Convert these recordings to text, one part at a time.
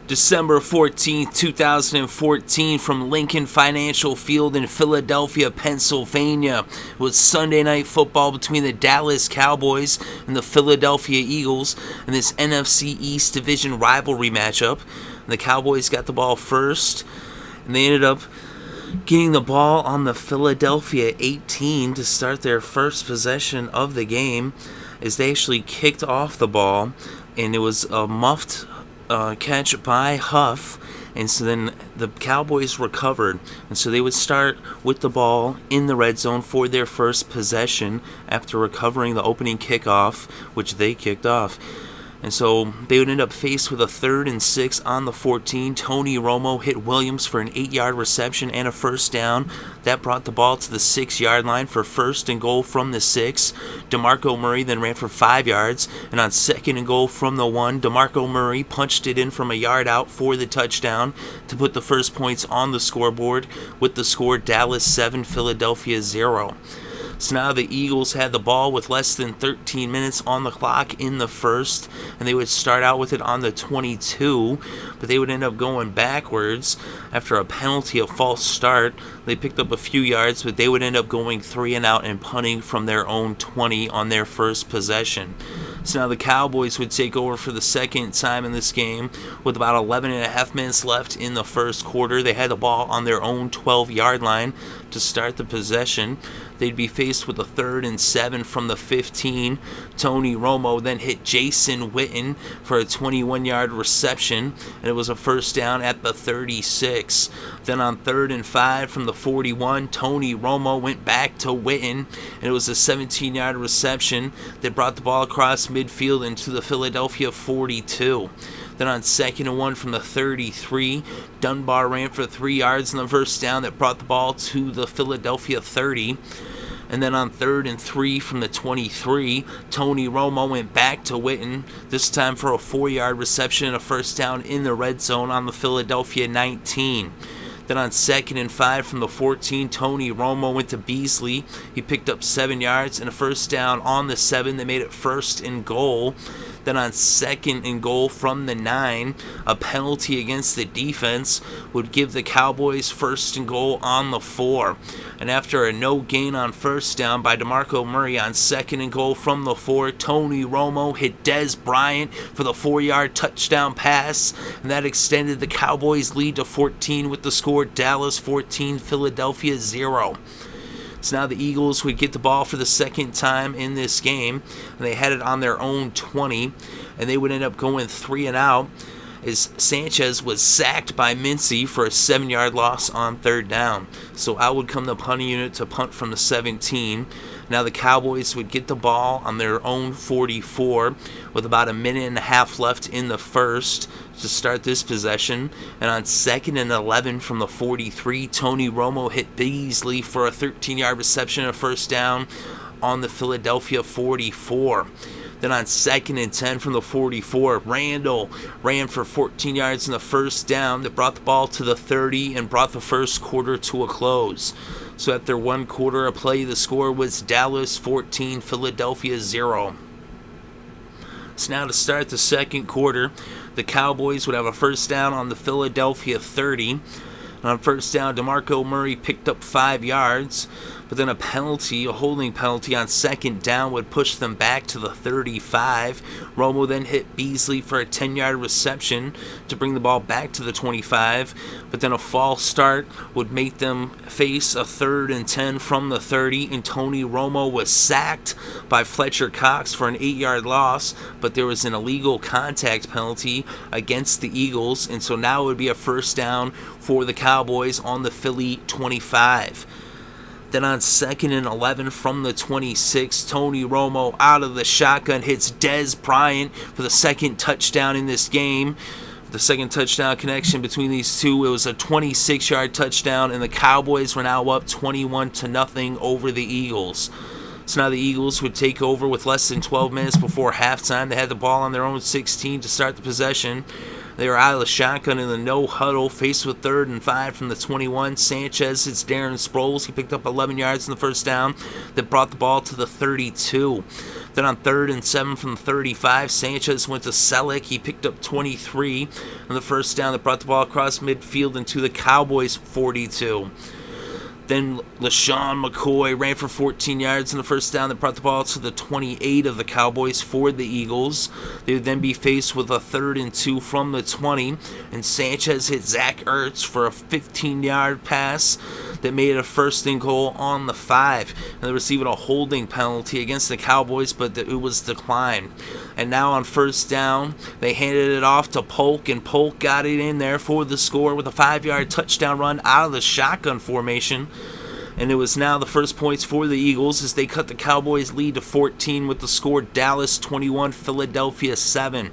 December 14th, 2014, from Lincoln Financial Field in Philadelphia, Pennsylvania. It was Sunday night football between the Dallas Cowboys and the Philadelphia Eagles in this NFC East Division rivalry matchup. And the Cowboys got the ball first, and they ended up getting the ball on the Philadelphia 18 to start their first possession of the game, as they actually kicked off the ball, and it was a muffed catch by Huff, and so then the Cowboys recovered, and so they would start with the ball in the red zone for their first possession after recovering the opening kickoff, which they kicked off. And so they would end up faced with a 3rd and 6 on the 14. Tony Romo hit Williams for an 8-yard reception and a first down. That brought the ball to the 6-yard line for first and goal from the 6. DeMarco Murray then ran for 5 yards, and on 2nd and goal from the 1, DeMarco Murray punched it in from a yard out for the touchdown to put the first points on the scoreboard with the score Dallas 7, Philadelphia 0. So now the Eagles had the ball with less than 13 minutes on the clock in the first, and they would start out with it on the 22, but they would end up going backwards after a penalty, a false start. They picked up a few yards, but they would end up going 3 and out and punting from their own 20 on their first possession. So now the Cowboys would take over for the second time in this game with about 11 and a half minutes left in the first quarter. They had the ball on their own 12-yard line to start the possession. They'd be faced with a 3rd and 7 from the 15. Tony Romo then hit Jason Witten for a 21-yard reception, and it was a first down at the 36. Then on 3rd and 5 from the 41, Tony Romo went back to Witten, and it was a 17-yard reception that brought the ball across midfield into the Philadelphia 42. Then on 2nd and 1 from the 33, Dunbar ran for 3 yards on the first down that brought the ball to the Philadelphia 30. And then on 3rd and 3 from the 23, Tony Romo went back to Witten, this time for a 4-yard reception and a first down in the red zone on the Philadelphia 19. Then on 2nd and 5 from the 14, Tony Romo went to Beasley. He picked up 7 yards and a first down on the 7 that made it first and goal. Then on 2nd and goal from the 9, a penalty against the defense would give the Cowboys first and goal on the 4. And after a no gain on first down by DeMarco Murray on 2nd and goal from the 4, Tony Romo hit Dez Bryant for the 4-yard touchdown pass, and that extended the Cowboys' lead to 14 with the score Dallas 14, Philadelphia 0. So now the Eagles would get the ball for the second time in this game, and they had it on their own 20, and they would end up going 3 and out as Sanchez was sacked by Mincy for a 7-yard loss on 3rd down. So out would come the punting unit to punt from the 17. Now the Cowboys would get the ball on their own 44 with about a minute and a half left in the first to start this possession. And on 2nd and 11 from the 43, Tony Romo hit Beasley for a 13-yard reception and a first down on the Philadelphia 44. Then on 2nd and 10 from the 44, Randall ran for 14 yards in the first down that brought the ball to the 30 and brought the first quarter to a close. So after 1 quarter of play, the score was Dallas 14, Philadelphia 0. So now to start the second quarter, the Cowboys would have a first down on the Philadelphia 30. And on first down, DeMarco Murray picked up 5 yards, but then a holding penalty on 2nd down would push them back to the 35. Romo then hit Beasley for a 10-yard reception to bring the ball back to the 25, but then a false start would make them face a 3rd and 10 from the 30, and Tony Romo was sacked by Fletcher Cox for an 8-yard loss, but there was an illegal contact penalty against the Eagles, and so now it would be a first down for the Cowboys on the Philly 25. Then on 2nd and 11 from the 26, Tony Romo out of the shotgun hits Dez Bryant for the second touchdown in this game. The second touchdown connection between these two, it was a 26-yard touchdown, and the Cowboys were now up 21-0 over the Eagles. So now the Eagles would take over with less than 12 minutes before halftime. They had the ball on their own 16 to start the possession. They were out of the shotgun in the no huddle, faced with 3rd and 5 from the 21. Sanchez hits Darren Sproles. He picked up 11 yards in the first down that brought the ball to the 32. Then on 3rd and 7 from the 35, Sanchez went to Selleck. He picked up 23 on the first down that brought the ball across midfield into the Cowboys' 42. Then LaShawn McCoy ran for 14 yards in the first down that brought the ball to the 28 of the Cowboys for the Eagles. They would then be faced with a 3rd and 2 from the 20, and Sanchez hit Zach Ertz for a 15-yard pass that made it a 1st and goal on the 5. And they received a holding penalty against the Cowboys, but it was declined. And now on 1st down, they handed it off to Polk, and Polk got it in there for the score with a 5-yard touchdown run out of the shotgun formation. And it was now the first points for the Eagles as they cut the Cowboys' lead to 14 with the score Dallas 21, Philadelphia 7.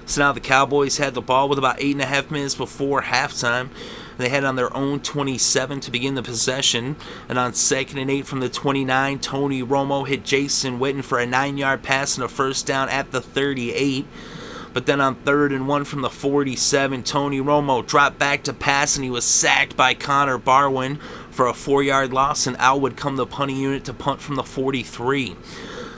So now the Cowboys had the ball with about 8.5 minutes before halftime. They had on their own 27 to begin the possession. And on 2nd and 8 from the 29, Tony Romo hit Jason Witten for a 9-yard pass and a 1st down at the 38. But then on 3rd and 1 from the 47, Tony Romo dropped back to pass and he was sacked by Connor Barwin for a 4-yard loss, and out would come the punting unit to punt from the 43.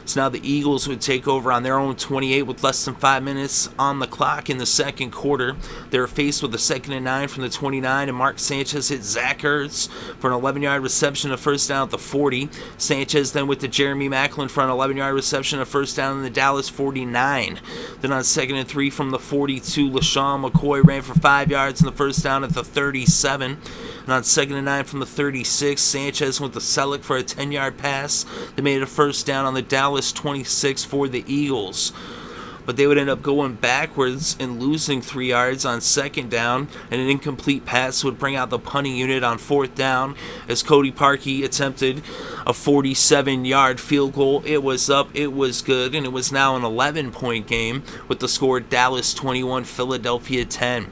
So now the Eagles would take over on their own 28 with less than 5 minutes on the clock in the second quarter. They were faced with a 2nd and 9 from the 29, and Mark Sanchez hit Zach Ertz for an 11-yard reception, a 1st down at the 40. Sanchez then went to Jeremy Maclin for an 11-yard reception, a 1st down in the Dallas 49. Then on 2nd and 3 from the 42, LaShawn McCoy ran for 5 yards in the 1st down at the 37. And on 2nd and 9 from the 36, Sanchez went to Selleck for a 10-yard pass that made it a 1st down on the Dallas 26 for the Eagles. But they would end up going backwards and losing 3 yards on 2nd down, and an incomplete pass would bring out the punting unit on 4th down as Cody Parkey attempted a 47-yard field goal. It was up, it was good, and it was now an 11-point game with the score Dallas 21, Philadelphia 10.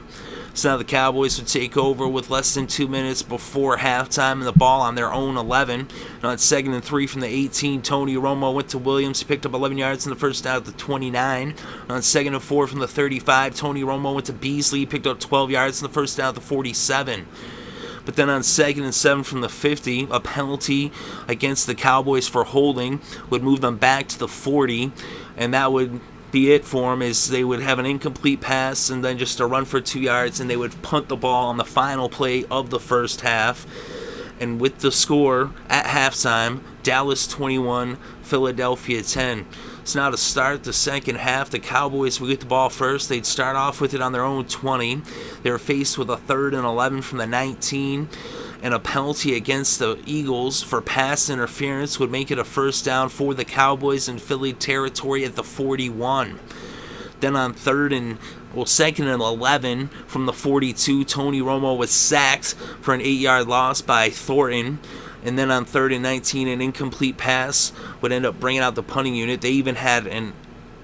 So now the Cowboys would take over with less than 2 minutes before halftime and the ball on their own 11. And on 2nd and 3 from the 18, Tony Romo went to Williams. He picked up 11 yards in the first down at the 29. And on 2nd and 4 from the 35, Tony Romo went to Beasley. He picked up 12 yards in the first down at the 47. But then on 2nd and 7 from the 50, a penalty against the Cowboys for holding would move them back to the 40, and that would be it for them, is they would have an incomplete pass and then just a run for 2 yards, and they would punt the ball on the final play of the first half. And with the score at halftime, Dallas 21, Philadelphia 10. So now to start the second half, the Cowboys would get the ball first. They'd start off with it on their own 20. They were faced with a 3rd and 11 from the 19. And a penalty against the Eagles for pass interference would make it a 1st down for the Cowboys in Philly territory at the 41. Then on 2nd and 11 from the 42, Tony Romo was sacked for an 8-yard loss by Thornton. And then on 3rd and 19, an incomplete pass would end up bringing out the punting unit. They even had an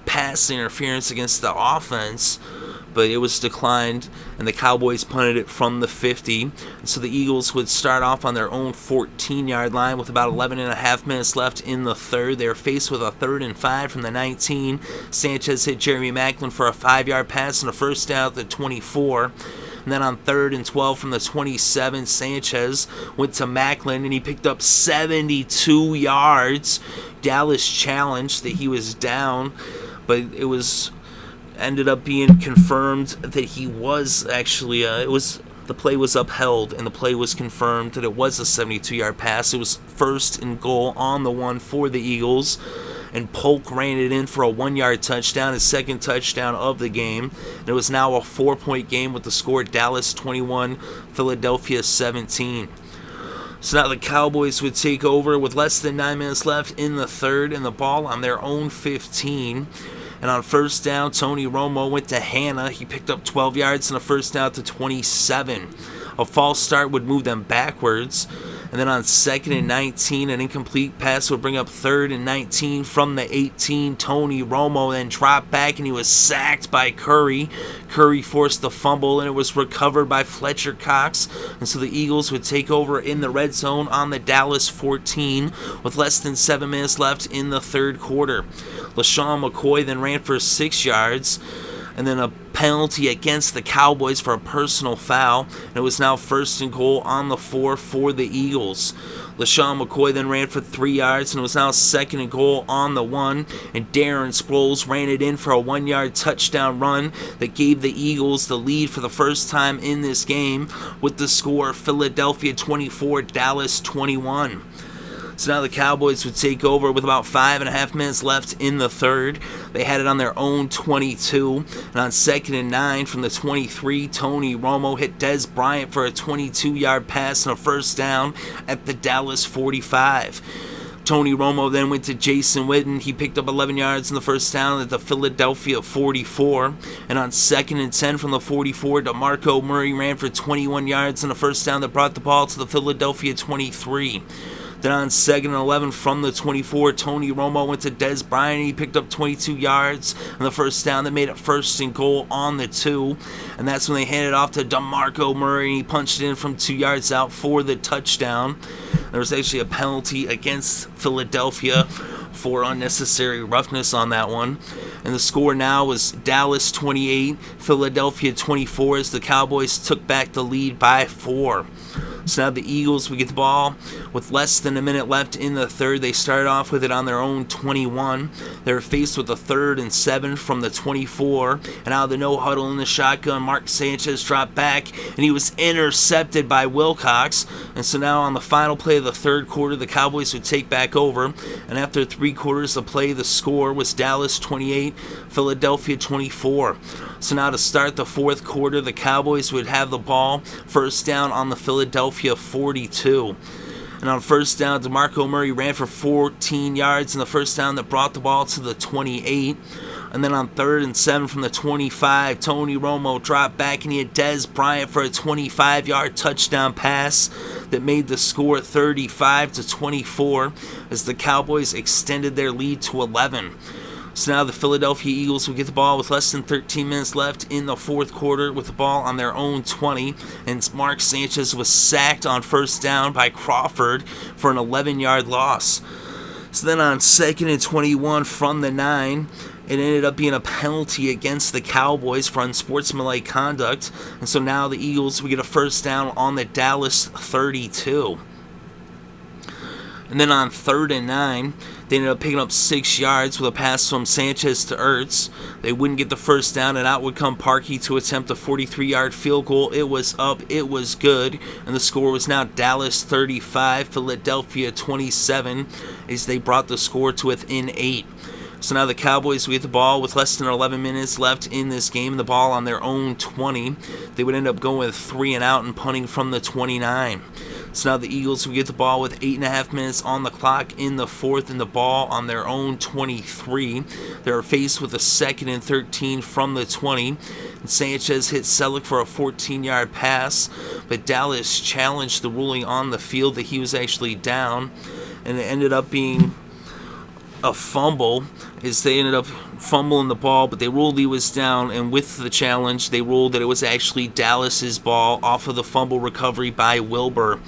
pass interference against the offense, but it was declined, and the Cowboys punted it from the 50. And so the Eagles would start off on their own 14-yard line with about 11.5 minutes left in the third. They were faced with a 3rd and 5 from the 19. Sanchez hit Jeremy Maclin for a 5-yard pass and a 1st down at the 24. And then on 3rd and 12 from the 27, Sanchez went to Maclin, and he picked up 72 yards. Dallas challenged that he was down, but it was ended up being confirmed that he was actually, the play was upheld, and the play was confirmed that it was a 72-yard pass. It was 1st and goal on the 1 for the Eagles, and Polk ran it in for a 1-yard touchdown, his 2nd touchdown of the game. And it was now a 4-point game with the score Dallas 21, Philadelphia 17. So now the Cowboys would take over with less than 9 minutes left in the third, and the ball on their own 15. And on 1st down, Tony Romo went to Hanna. He picked up 12 yards and a 1st down to 27. A false start would move them backwards. And then on 2nd and 19, an incomplete pass would bring up 3rd and 19 from the 18. Tony Romo then dropped back, and he was sacked by Curry. Curry forced the fumble, and it was recovered by Fletcher Cox. And so the Eagles would take over in the red zone on the Dallas 14 with less than 7 minutes left in the third quarter. LaShawn McCoy then ran for 6 yards. and then a penalty against the Cowboys for a personal foul. And it was now 1st and goal on the 4 for the Eagles. LaShawn McCoy then ran for 3 yards, and it was now 2nd and goal on the 1. And Darren Sproles ran it in for a 1-yard touchdown run that gave the Eagles the lead for the first time in this game, with the score Philadelphia 24, Dallas 21. So now the Cowboys would take over with about 5.5 minutes left in the third. They had it on their own 22. And on 2nd and 9 from the 23, Tony Romo hit Dez Bryant for a 22-yard pass and a first down at the Dallas 45. Tony Romo then went to Jason Witten. He picked up 11 yards in the first down at the Philadelphia 44. And on 2nd and 10 from the 44, DeMarco Murray ran for 21 yards and a first down that brought the ball to the Philadelphia 23. Then on 2nd and 11 from the 24, Tony Romo went to Dez Bryant. He picked up 22 yards and the first down that made it 1st and goal on the 2. And that's when they handed it off to DeMarco Murray, and he punched it in from 2 yards out for the touchdown. There was actually a penalty against Philadelphia for unnecessary roughness on that one. And the score now was Dallas 28, Philadelphia 24, as the Cowboys took back the lead by 4. So now the Eagles would get the ball with less than a minute left in the third. They started off with it on their own 21. They were faced with a 3rd and 7 from the 24. And out of the no huddle in the shotgun, Mark Sanchez dropped back, and he was intercepted by Wilcox. And so now on the final play of the third quarter, the Cowboys would take back over. And after 3 quarters of play, the score was Dallas 28, Philadelphia 24. So now to start the fourth quarter, the Cowboys would have the ball, first down on the Philadelphia 42. And on first down, DeMarco Murray ran for 14 yards in the first down that brought the ball to the 28. And then on 3rd and 7 from the 25, Tony Romo dropped back, and he had Dez Bryant for a 25-yard touchdown pass that made the score 35-24 as the Cowboys extended their lead to 11. So now the Philadelphia Eagles will get the ball with less than 13 minutes left in the fourth quarter with the ball on their own 20. And Mark Sanchez was sacked on first down by Crawford for an 11-yard loss. So then on 2nd and 21 from the 9, it ended up being a penalty against the Cowboys for unsportsmanlike conduct. And so now the Eagles will get a first down on the Dallas 32. And then on 3rd and 9, they ended up picking up 6 yards with a pass from Sanchez to Ertz. They wouldn't get the first down, and out would come Parkey to attempt a 43-yard field goal. It was up, it was good, and the score was now Dallas 35, Philadelphia 27, as they brought the score to within 8. So now the Cowboys will get the ball with less than 11 minutes left in this game, the ball on their own 20. They would end up going with 3 and out and punting from the 29. So now the Eagles will get the ball with 8.5 minutes on the clock in the fourth, and the ball on their own 23. They're faced with a 2nd and 13 from the 20. And Sanchez hit Selleck for a 14-yard pass, but Dallas challenged the ruling on the field that he was actually down, and it ended up being a fumble, as they ended up fumbling the ball, but they ruled he was down, and with the challenge, they ruled that it was actually Dallas's ball off of the fumble recovery by Wilbur.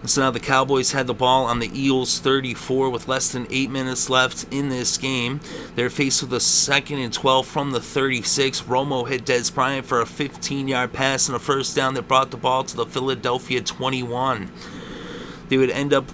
So now the Cowboys had the ball on the Eagles 34 with less than 8 minutes left in this game. They're faced with a 2nd and 12 from the 36. Romo hit Dez Bryant for a 15-yard pass and a first down that brought the ball to the Philadelphia 21. They would end up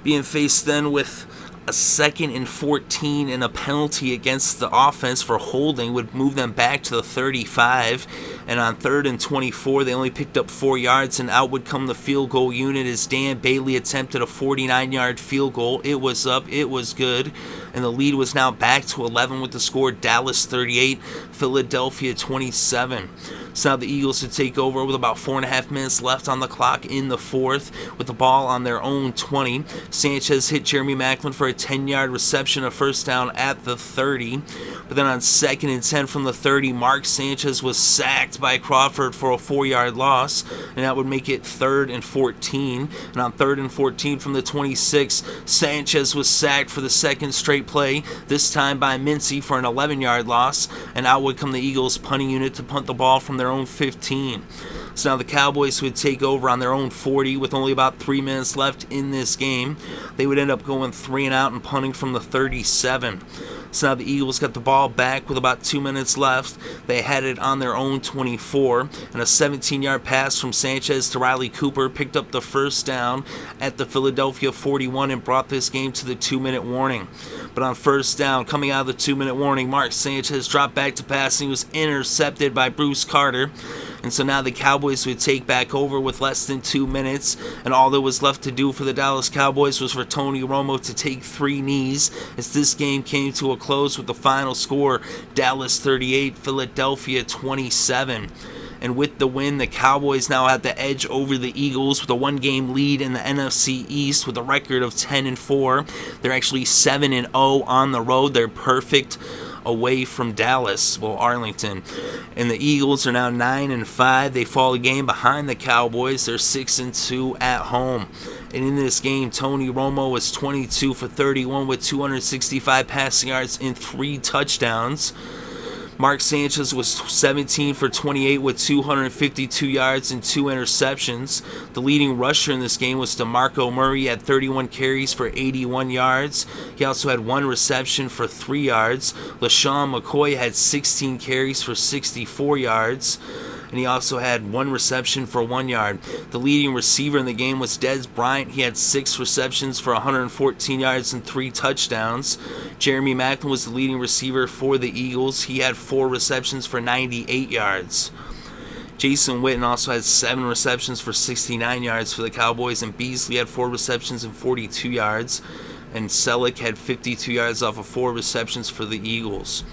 being faced then with a 2nd and 14 and a penalty against the offense for holding would move them back to the 35. And on 3rd and 24, they only picked up 4 yards, and out would come the field goal unit as Dan Bailey attempted a 49-yard field goal. It was up, it was good, and the lead was now back to 11 with the score Dallas 38, Philadelphia 27. So now the Eagles would take over with about 4.5 minutes left on the clock in the fourth with the ball on their own 20. Sanchez hit Jeremy Maclin for a 10-yard reception, a first down at the 30. But then on 2nd and 10 from the 30, Mark Sanchez was sacked by Crawford for a 4-yard loss, and that would make it 3rd and 14. And on 3rd and 14 from the 26, Sanchez was sacked for the second straight play, this time by Mincy for an 11-yard loss, and out would come the Eagles punting unit to punt the ball from their own 15. So now the Cowboys would take over on their own 40 with only about 3 minutes left in this game. They would end up going 3 and out and punting from the 37. So now the Eagles got the ball back with about 2 minutes left. They had it on their own 24, and a 17-yard pass from Sanchez to Riley Cooper picked up the first down at the Philadelphia 41 and brought this game to the 2-minute warning. But on first down, coming out of the 2-minute warning, Mark Sanchez dropped back to pass and he was intercepted by Bruce Carter. And so now the Cowboys would take back over with less than 2 minutes, and all that was left to do for the Dallas Cowboys was for Tony Romo to take 3 knees as this game came to a close with the final score, Dallas 38, Philadelphia 27. And with the win, the Cowboys now have the edge over the Eagles with a 1-game lead in the NFC East with a record of 10-4. They're actually 7-0 on the road. They're perfect away from Dallas, Arlington. And the Eagles are now 9-5. They fall a game behind the Cowboys. They're 6-2 at home. And in this game, Tony Romo was 22 for 31 with 265 passing yards and 3 touchdowns. Mark Sanchez was 17 for 28 with 252 yards and 2 interceptions. The leading rusher in this game was DeMarco Murray. He had 31 carries for 81 yards. He also had 1 reception for 3 yards. LaShawn McCoy had 16 carries for 64 yards. And he also had 1 reception for 1 yard. The leading receiver in the game was Dez Bryant. He had 6 receptions for 114 yards and 3 touchdowns. Jeremy Maclin was the leading receiver for the Eagles. He had 4 receptions for 98 yards. Jason Witten also had 7 receptions for 69 yards for the Cowboys, and Beasley had 4 receptions and 42 yards. And Selleck had 52 yards off of 4 receptions for the Eagles.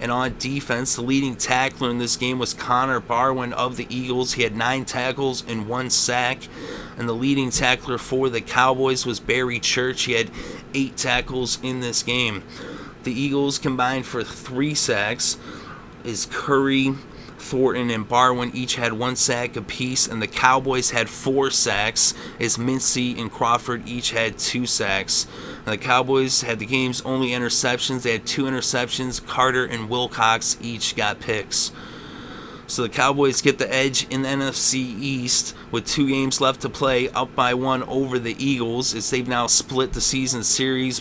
And on defense, the leading tackler in this game was Connor Barwin of the Eagles. He had 9 tackles and 1 sack. And the leading tackler for the Cowboys was Barry Church. He had 8 tackles in this game. The Eagles combined for 3 sacks. Is Curry, Thornton, and Barwin each had 1 sack apiece, and the Cowboys had 4 sacks, as Mincy and Crawford each had 2 sacks. And the Cowboys had the game's only interceptions. They had 2 interceptions. Carter and Wilcox each got picks. So the Cowboys get the edge in the NFC East with 2 games left to play, up by 1 over the Eagles, as they've now split the season series